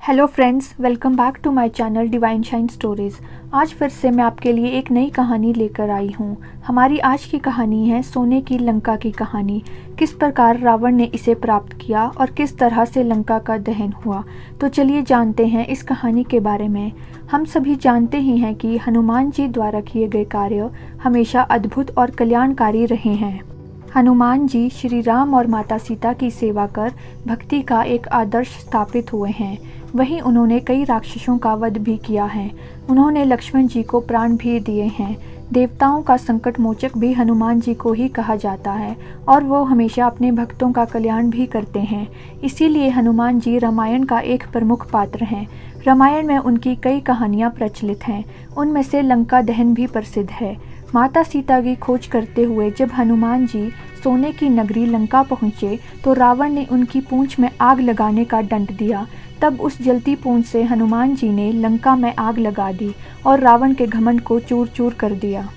Hello friends, welcome back to my channel divine shine stories. आज फिर से मैं आपके लिए एक नई कहानी लेकर आई हूँ। हमारी आज की कहानी है सोने की लंका की कहानी। किस प्रकार रावण ने इसे प्राप्त किया और किस तरह से लंका का दहन हुआ। तो चलिए जानते हैं इस कहानी के बारे में। हम सभी जानते ही हैं कि हनुमान जी द्वारा किए गए कार्य हमेशा अद्भुत और कल्याणकारी रहे हैं। हनुमान जी श्री राम और माता सीता की सेवा कर भक्ति का एक आदर्श स्थापित हुए हैं। वहीं उन्होंने कई राक्षसों का वध भी किया है। उन्होंने लक्ष्मण जी को प्राण भी दिए हैं। देवताओं का संकट मोचक भी हनुमान जी को ही कहा जाता है और वो हमेशा अपने भक्तों का कल्याण भी करते हैं। इसीलिए हनुमान जी रामायण का एक प्रमुख पात्र हैं। रामायण में उनकी कई कहानियाँ प्रचलित हैं। उनमें से लंका दहन भी प्रसिद्ध है। माता सीता की खोज करते हुए जब हनुमान जी सोने की नगरी लंका पहुँचे तो रावण ने उनकी पूंछ में आग लगाने का दंड दिया। तब उस जलती पूंछ से हनुमान जी ने लंका में आग लगा दी और रावण के घमंड को चूर चूर कर दिया।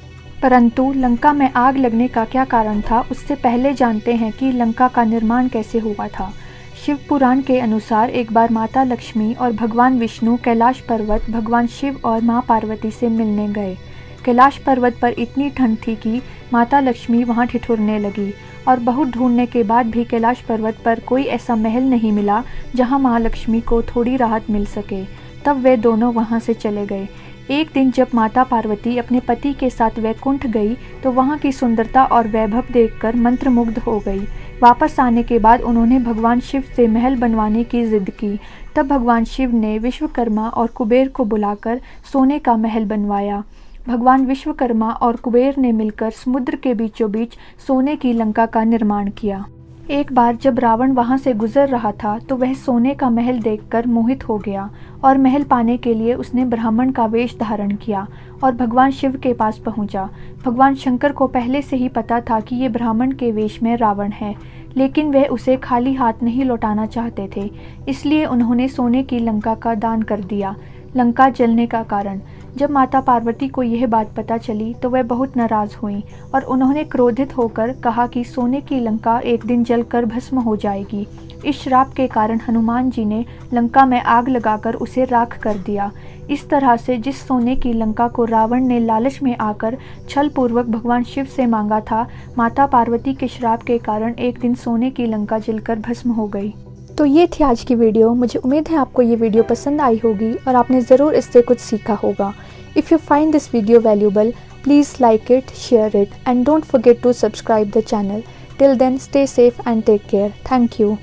परंतु लंका में आग लगने का क्या कारण था, उससे पहले जानते हैं कि लंका का निर्माण कैसे हुआ था। शिव पुराण के अनुसार एक बार माता लक्ष्मी और भगवान विष्णु कैलाश पर्वत भगवान शिव और माँ पार्वती से मिलने गए। कैलाश पर्वत पर इतनी ठंड थी कि माता लक्ष्मी वहां ठिठुरने लगी और बहुत ढूंढने के बाद भी कैलाश पर्वत पर कोई ऐसा महल नहीं मिला जहां माँ लक्ष्मी को थोड़ी राहत मिल सके। तब वे दोनों वहां से चले गए। एक दिन जब माता पार्वती अपने पति के साथ वैकुंठ गई तो वहां की सुंदरता और वैभव देखकर मंत्रमुग्ध हो गई। वापस आने के बाद उन्होंने भगवान शिव से महल बनवाने की जिद की। तब भगवान शिव ने विश्वकर्मा और कुबेर को बुलाकर सोने का महल बनवाया। भगवान विश्वकर्मा और कुबेर ने मिलकर समुद्र के बीचों बीच सोने की लंका का निर्माण किया। एक बार जब रावण वहां से गुजर रहा था तो वह सोने का महल देखकर मोहित हो गया और महल पाने के लिए उसने ब्राह्मण का वेश धारण किया और भगवान शिव के पास पहुंचा। भगवान शंकर को पहले से ही पता था कि ये ब्राह्मण के वेश में रावण है, लेकिन वह उसे खाली हाथ नहीं लौटाना चाहते थे। इसलिए उन्होंने सोने की लंका का दान कर दिया। लंका जलने का कारण। जब माता पार्वती को यह बात पता चली तो वह बहुत नाराज हुई और उन्होंने क्रोधित होकर कहा कि सोने की लंका एक दिन जलकर भस्म हो जाएगी। इस श्राप के कारण हनुमान जी ने लंका में आग लगाकर उसे राख कर दिया। इस तरह से जिस सोने की लंका को रावण ने लालच में आकर छल पूर्वक भगवान शिव से मांगा था, माता पार्वती के श्राप के कारण एक दिन सोने की लंका जलकर भस्म हो गई। तो ये थी आज की वीडियो। मुझे उम्मीद है आपको ये वीडियो पसंद आई होगी और आपने ज़रूर इससे कुछ सीखा होगा। If you find this video valuable, please like it, share it, and don't forget to subscribe the channel. Till then, stay safe and take care. Thank you.